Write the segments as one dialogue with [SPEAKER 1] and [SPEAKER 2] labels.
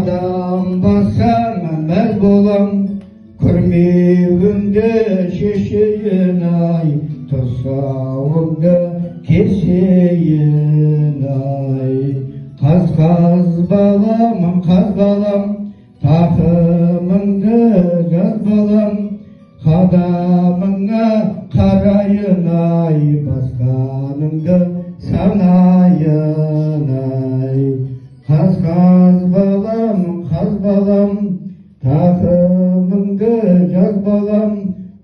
[SPEAKER 1] Қадам бассаң мәз болам, күрмеуіңді шешейін ай, тұсауыңды кесейін ай. Қаз балам, тақымыңды жаз балам, қадамыңа қарайын ай, басқаныңды санайын ай. Қаз балам, тақымыңды жаз балам,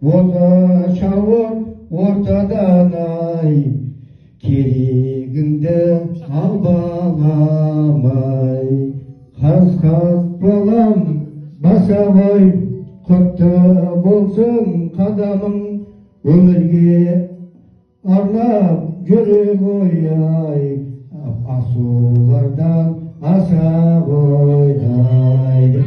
[SPEAKER 1] оза шауыр ортадан ай, керегіңді ал балам ай. Қаз балам, баса ғой, құтты болсын қадамың, өмірге арнап жүре ғой ай, асулардан аса ғой ай.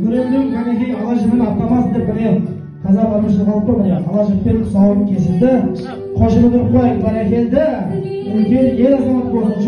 [SPEAKER 2] Біреудің кәнекей алашымен аттамас деп міне қазақ амышын қалып қой, міне алашықпен тұсауын кесілді, қошымы тұрып қойып бәрекелді, үлкен ел азамат болсын.